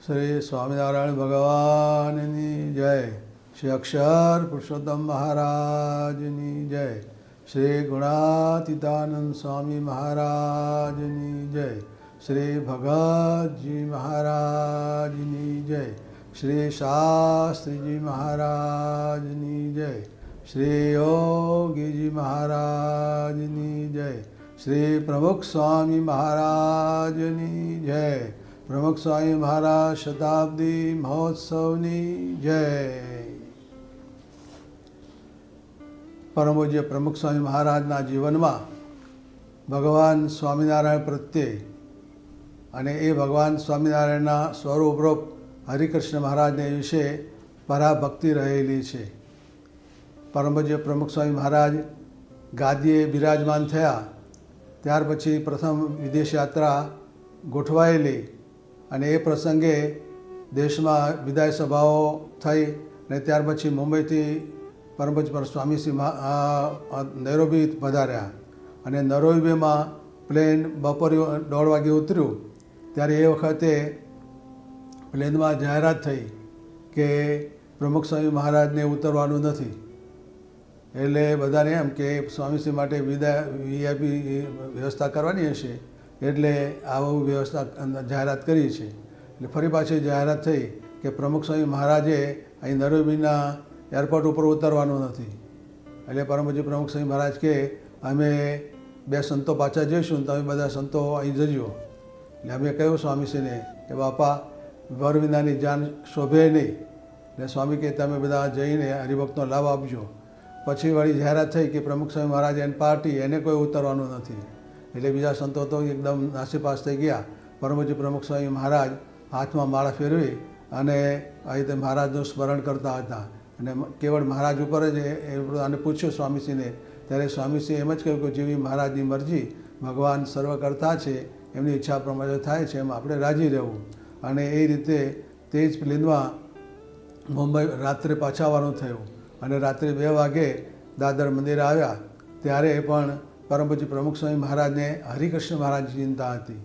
શ્રી સ્વામિનારાયણ ભગવાનની જય, શ્રી અક્ષર પુરુષોત્તમ મહારાજની જય, શ્રી ગુણાતીતાનંદ સ્વામી મહારાજની જય, શ્રી ભગતજી મહારાજની જય, શ્રી શાસ્ત્રીજી મહારાજની જય, શ્રી યોગીજી મહારાજની જય, શ્રી પ્રમુખ સ્વામી મહારાજની જય, પ્રમુખ સ્વામી મહારાજ શતાબ્દી મહોત્સવની જય. પરમ પૂજ્ય પ્રમુખ સ્વામી મહારાજના જીવનમાં ભગવાન સ્વામિનારાયણ પ્રત્યે અને એ ભગવાન સ્વામિનારાયણના સ્વરૂપરૂપ હરિકૃષ્ણ મહારાજને વિશે પરાભક્તિ રહેલી છે. પરમ પૂજ્ય પ્રમુખ સ્વામી મહારાજ ગાદીએ બિરાજમાન થયા ત્યાર પછી પ્રથમ વિદેશ યાત્રા ગોઠવાયેલી અને એ પ્રસંગે દેશમાં વિદાય સભાઓ થઈ અને ત્યાર પછી મુંબઈથી પરમ પૂજ્ય સ્વામીશ્રી નૈરોબી પધાર્યા અને નૈરોબીમાં પ્લેન બપોરે 1:30 વાગે ઉતર્યું ત્યારે એ વખતે પ્લેનમાં જાહેરાત થઈ કે પ્રમુખ સ્વામી મહારાજને ઉતરવાનું નથી. એટલે બધાને એમ કે સ્વામીશ્રી માટે વિદાય વીઆઈપી વ્યવસ્થા કરવાની હશે એટલે આવું વ્યવસ્થા જાહેરાત કરી છે. એટલે ફરી પાછી જાહેરાત થઈ કે પ્રમુખ સ્વામી મહારાજે અહીં નૈરોબીના એરપોર્ટ ઉપર ઉતરવાનું નથી. એટલે પરમ પૂજ્ય પ્રમુખ સ્વામી મહારાજ કે અમે 2 સંતો પાછા જઈશું તમે બધા સંતો અહીં જજો. એટલે અમે કહ્યું સ્વામીશ્રીને કે બાપા વર વિનાની જાન શોભે નહીં. એટલે સ્વામી કે તમે બધા જઈને હરિભક્તનો લાભ આપજો. પછી વળી જાહેરાત થઈ કે પ્રમુખ સ્વામી મહારાજ એની પાર્ટી એને કોઈ ઉતરવાનું નથી. એટલે બીજા સંતો તો એકદમ નાસીપાસ થઈ ગયા. પરમ પૂજ્ય પ્રમુખ સ્વામી મહારાજ હાથમાં માળા ફેરવી અને આ રીતે મહારાજનું સ્મરણ કરતા હતા અને કેવળ મહારાજ ઉપર જ આને પૂછ્યું સ્વામીશ્રીને ત્યારે સ્વામીશ્રીએ એમ જ કહ્યું કે જેવી મહારાજની મરજી, ભગવાન સર્વ કરતા છે એમની ઈચ્છા પ્રમાણે થાય છે એમ આપણે રાજી રહેવું. અને એ રીતે તે જ પ્લેનમાં મુંબઈ રાત્રે પાછા આવવાનું થયું અને રાત્રે 2 વાગે દાદર મંદિરે આવ્યા ત્યારે પણ પરમ પૂજ્ય પ્રમુખ સ્વામી મહારાજને હરિકૃષ્ણ મહારાજની ચિંતા હતી.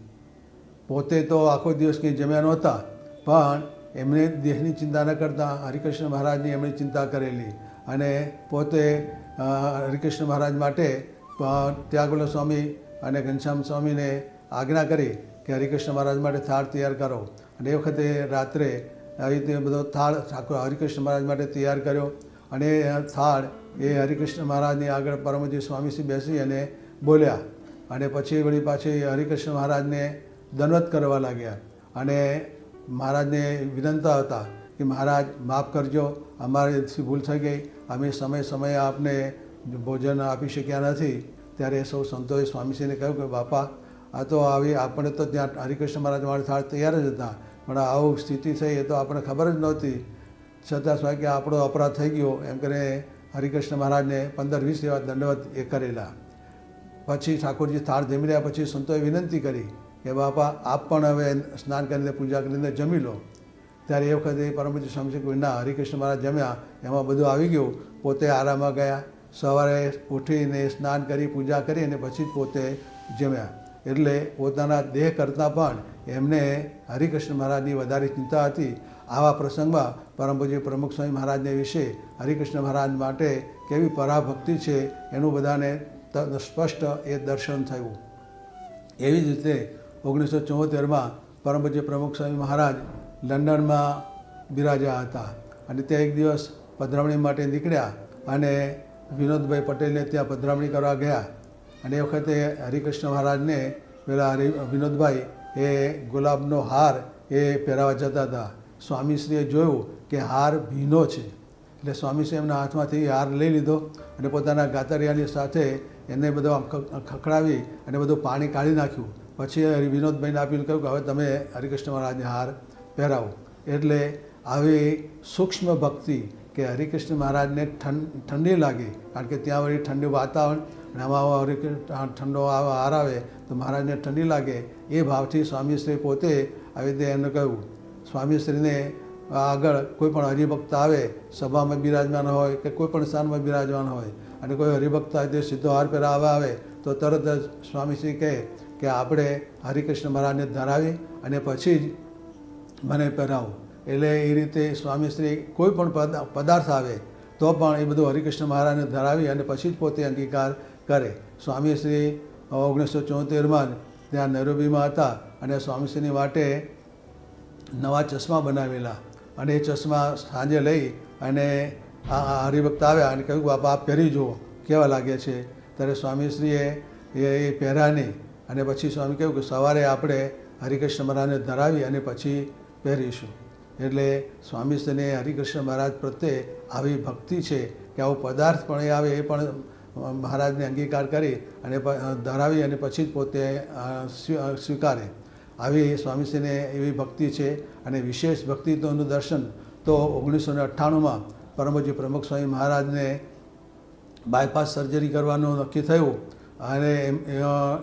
પોતે તો આખો દિવસ કંઈ જમ્યા નહોતા પણ એમને દેહની ચિંતા ન કરતાં હરિકૃષ્ણ મહારાજની એમણે ચિંતા કરેલી અને પોતે હરિકૃષ્ણ મહારાજ માટે ત્યાગોલ સ્વામી અને ઘનશ્યામ સ્વામીને આજ્ઞા કરી કે હરિકૃષ્ણ મહારાજ માટે થાળ તૈયાર કરો. અને એ વખતે રાત્રે આવી રીતે બધો થાળ હરિકૃષ્ણ મહારાજ માટે તૈયાર કર્યો અને થાળ એ હરિકૃષ્ણ મહારાજની આગળ પરમ પૂજ્ય સ્વામીશ્રી બેસી અને બોલ્યા અને પછી વળી પાછી હરિકૃષ્ણ મહારાજને દંડવત કરવા લાગ્યા અને મહારાજને વિનંતા હતા કે મહારાજ માફ કરજો, અમારાથી ભૂલ થઈ ગઈ, અમે સમયે આપને ભોજન આપી શક્યા નથી. ત્યારે સૌ સંતોએ સ્વામીશ્રીને કહ્યું કે બાપા આ તો આવી આપણે તો ત્યાં હરિકૃષ્ણ મહારાજ મારા થાળ તૈયાર જ હતા પણ આવું સ્થિતિ થઈ એ તો આપણને ખબર જ નહોતી. છતાં સ્વામી કે આપણો અપરાધ થઈ ગયો એમ કરીને હરિકૃષ્ણ મહારાજને 15-20 એવા દંડવત એ કરેલા. પછી ઠાકોરજી થાળ જમી રહ્યા પછી સંતોએ વિનંતી કરી કે બાપા આપ પણ હવે સ્નાન કરીને પૂજા કરીને જમી લો. ત્યારે એ વખતે પરમ પૂજ્ય સ્વામી કોઈના હરિકૃષ્ણ મહારાજ જમ્યા એમાં બધું આવી ગયું. પોતે આરામમાં ગયા, સવારે ઉઠીને સ્નાન કરી પૂજા કરી અને પછી જ પોતે જમ્યા. એટલે પોતાના દેહ કરતાં પણ એમને હરિકૃષ્ણ મહારાજની વધારે ચિંતા હતી. આવા પ્રસંગમાં પરમ પૂજ્ય પ્રમુખ સ્વામી મહારાજને વિશે હરિકૃષ્ણ મહારાજ માટે કેવી પરાભક્તિ છે એનું બધાને સ્પષ્ટ એ દર્શન થયું. એવી જ રીતે 1974માં પરમ પૂજ્ય પ્રમુખ સ્વામી મહારાજ લંડનમાં બિરાજ્યા હતા અને ત્યાં એક દિવસ પધરામણી માટે નીકળ્યા અને વિનોદભાઈ પટેલને ત્યાં પધરામણી કરવા ગયા અને એ વખતે હરિકૃષ્ણ મહારાજને પેલા વિનોદભાઈ એ ગુલાબનો હાર એ પહેરાવા જતા હતા. સ્વામીશ્રીએ જોયું કે હાર ભીનો છે એટલે સ્વામીશ્રી એમના હાથમાંથી હાર લઈ લીધો અને પોતાના ગાતરિયાની સાથે એને બધો આમ ખખડાવી અને બધું પાણી કાઢી નાખ્યું. પછી વિનોદભાઈને આપીને કહ્યું કે હવે તમે હરિકૃષ્ણ મહારાજને હાર પહેરાવો. એટલે આવી સૂક્ષ્મ ભક્તિ કે હરિકૃષ્ણ મહારાજને ઠંડી લાગે કારણ કે ત્યાં વળી ઠંડુ વાતાવરણ અને આમાં ઠંડો હાર આવે તો મહારાજને ઠંડી લાગે એ ભાવથી સ્વામીશ્રી પોતે આવી રીતે એને કહ્યું. સ્વામીશ્રીને આગળ કોઈ પણ હરિભક્ત આવે સભામાં બિરાજમાન હોય કે કોઈ પણ સ્થાનમાં બિરાજમાન હોય અને કોઈ હરિભક્ત તે સીધો હાર પહેરાવવા આવે તો તરત જ સ્વામીશ્રી કહે કે આપણે હરિકૃષ્ણ મહારાજને ધરાવી અને પછી જ મને પહેરાવો. એટલે એ રીતે સ્વામીશ્રી કોઈ પણ પદાર્થ આવે તો પણ એ બધું હરિકૃષ્ણ મહારાજને ધરાવી અને પછી જ પોતે અંગીકાર કરે. સ્વામીશ્રી 1974માં ત્યાં નૈરોબીમાં હતા અને સ્વામીશ્રીની વાટે નવા ચશ્મા બનાવેલા અને એ ચશ્મા સાંજે લઈ અને આ હરિભક્ત આવ્યા અને કહ્યું બાપા આપ પહેરી જુઓ કેવા લાગે છે. ત્યારે સ્વામીશ્રીએ એ પહેર્યા નહીં અને પછી સ્વામી કહ્યું કે સવારે આપણે હરિકૃષ્ણ મહારાજને ધરાવી અને પછી પહેરીશું. એટલે સ્વામીશ્રીને હરિકૃષ્ણ મહારાજ પ્રત્યે આવી ભક્તિ છે કે આવો પદાર્થ પણ એ આવે એ પણ મહારાજને અંગીકાર કરી અને ધરાવી અને પછી જ પોતે સ્વીકારે. આવી સ્વામીશ્રીને એવી ભક્તિ છે. અને વિશેષ ભક્તિત્વનું દર્શન તો 1998માં પરમજી પ્રમુખ સ્વામી મહારાજને બાયપાસ સર્જરી કરવાનું નક્કી થયું અને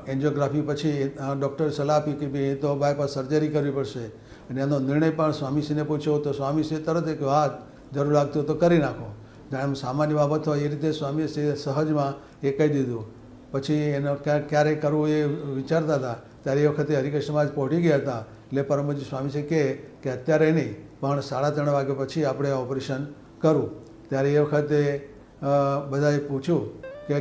એન્જિયોગ્રાફી પછી ડૉક્ટરે સલાહ આપી કે ભાઈ એ તો બાયપાસ સર્જરી કરવી પડશે. અને એનો નિર્ણય પણ સ્વામીશ્રીને પૂછ્યો તો સ્વામીશ્રીએ તરત કહ્યું હા જરૂર લાગતું તો કરી નાખો. જાણે સામાન્ય બાબત હોય એ રીતે સ્વામીશ્રીએ સહજમાં એ કહી દીધું. પછી એનો ક્યારે કરવું એ વિચારતા હતા ત્યારે એ વખતે હરિકૃષ્ણ મહારાજ પહોંચી ગયા હતા. એટલે પરમજી સ્વામીશ્રી કહે કે અત્યારે નહીં પણ 3:30 વાગ્યા પછી આપણે ઓપરેશન કરવું. ત્યારે એ વખતે બધાએ પૂછ્યું કે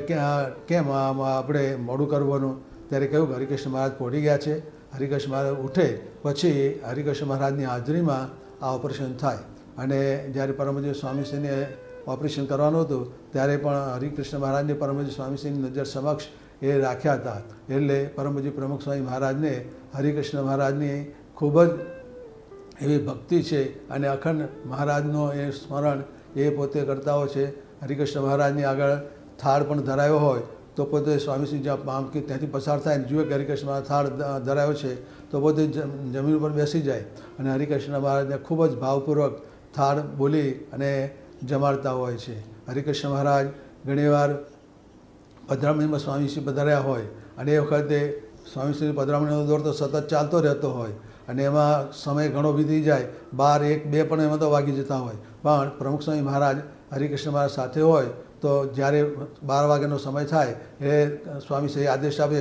કેમ આપણે મોડું કરવાનું. ત્યારે કહ્યું કે હરિકૃષ્ણ મહારાજ પહોંચી ગયા છે. હરિકૃષ્ણ મહારાજ ઉઠે પછી હરિકૃષ્ણ મહારાજની હાજરીમાં આ ઓપરેશન થાય. અને જ્યારે પરમજી સ્વામીશ્રીને ઓપરેશન કરવાનું હતું ત્યારે પણ હરિકૃષ્ણ મહારાજને પરમજી સ્વામીશ્રીની નજર સમક્ષ એ રાખ્યા હતા. એટલે પરમજી પ્રમુખ સ્વામી મહારાજને હરિકૃષ્ણ મહારાજની ખૂબ જ એવી ભક્તિ છે અને અખંડ મહારાજનો એ સ્મરણ એ પોતે કરતા હોય છે. હરિકૃષ્ણ મહારાજની આગળ થાળ પણ ધરાયો હોય તો પોતે સ્વામીશ્રી જ્યાં કે ત્યાંથી પસાર થાય જુએ કે હરિકૃષ્ણ મહારાજ થાળ ધરાયો છે તો પોતે જમીન ઉપર બેસી જાય અને હરિકૃષ્ણ મહારાજને ખૂબ જ ભાવપૂર્વક થાળ બોલી અને જમાડતા હોય છે. હરિકૃષ્ણ મહારાજ ઘણીવાર પધરામણીમાં સ્વામીશ્રી પધાર્યા હોય અને એ વખતે સ્વામીશ્રી પધરામણીનો દોર તો સતત ચાલતો રહેતો હોય અને એમાં સમય ઘણો વીતી જાય 12, 1, 2 પણ એમાં તો વાગી જતા હોય. પણ પ્રમુખ સ્વામી મહારાજ હરિકૃષ્ણ મહારાજ સાથે હોય તો જ્યારે 12 વાગ્યાનો સમય થાય એ સ્વામીશ્રી આદેશ આપે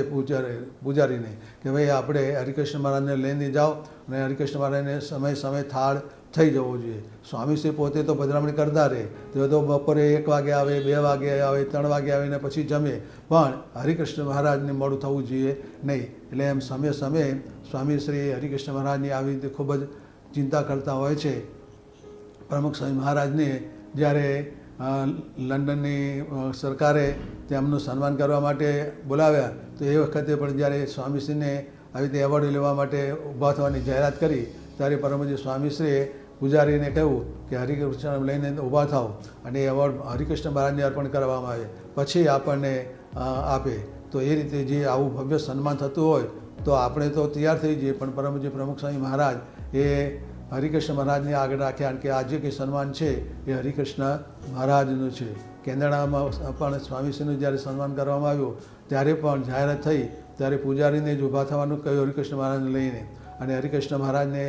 પૂજારીને કે ભાઈ આપણે હરિકૃષ્ણ મહારાજને લઈને જાઓ અને હરિકૃષ્ણ મહારાજને સમય થાળ થઈ જવો જોઈએ. સ્વામીશ્રી પોતે તો પધરામણી કરતા રહે તેઓ તો બપોરે 1 વાગે આવે, 2 વાગે આવે, 3 વાગે આવીને પછી જમે. પણ હરિકૃષ્ણ મહારાજને મોડું થવું જોઈએ નહીં. એટલે એમ સમયે સ્વામીશ્રી હરિકૃષ્ણ મહારાજની આવી રીતે ખૂબ જ ચિંતા કરતા હોય છે. પ્રમુખ સ્વામી મહારાજને જ્યારે લંડનની સરકારે તેમનું સન્માન કરવા માટે બોલાવ્યા તો એ વખતે પણ જ્યારે સ્વામીશ્રીને આવી રીતે એવોર્ડ લેવા માટે ઊભા થવાની જાહેરાત કરી ત્યારે પરમજી સ્વામીશ્રીએ પૂજારીને કહ્યું કે હરિકૃષ્ણ લઈને ઊભા થાવ અને એવોર્ડ હરિકૃષ્ણ મહારાજને અર્પણ કરવામાં આવે પછી આપણને આપે. તો એ રીતે જે આવું ભવ્ય સન્માન થતું હોય તો આપણે તો તૈયાર થઈ જઈએ. પણ પરમજી પ્રમુખ સ્વામી મહારાજ એ હરિકૃષ્ણ મહારાજને આગળ રાખ્યા કે આજે કંઈ સન્માન છે એ હરિકૃષ્ણ મહારાજનું છે. કેનેડામાં પણ સ્વામીશ્રીનું જ્યારે સન્માન કરવામાં આવ્યું ત્યારે પણ જાહેરાત થઈ ત્યારે પૂજારીને જ ઊભા થવાનું કહ્યું હરિકૃષ્ણ મહારાજને લઈને અને હરિકૃષ્ણ મહારાજને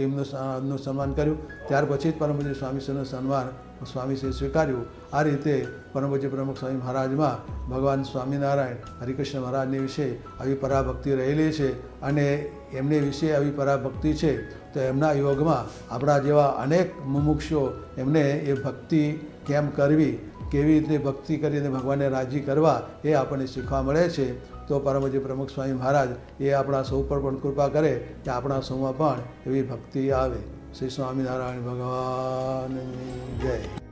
એમનું સન્માન કર્યું. ત્યાર પછી જ પરમજી સ્વામીશ્રીનું સન્માન સ્વામીશ્રીએ સ્વીકાર્યું. આ રીતે પરમજી પ્રમુખ સ્વામી મહારાજમાં ભગવાન સ્વામિનારાયણ હરિકૃષ્ણ મહારાજની વિશે આવી પરાભક્તિ રહેલી છે અને એમની વિશે આવી પરાભક્તિ છે તો એમના યોગમાં આપણા જેવા અનેક મુમુક્ષુઓ એમને એ ભક્તિ કેમ કરવી, કેવી રીતે ભક્તિ કરીને ભગવાનને રાજી કરવા એ આપણને શીખવા મળે છે. તો પરમજી પ્રમુખ સ્વામી મહારાજ એ આપણા સૌ પર પણ કૃપા કરે કે આપણા સૌમાં પણ એવી ભક્તિ આવે. શ્રી સ્વામિનારાયણ ભગવાનની જય.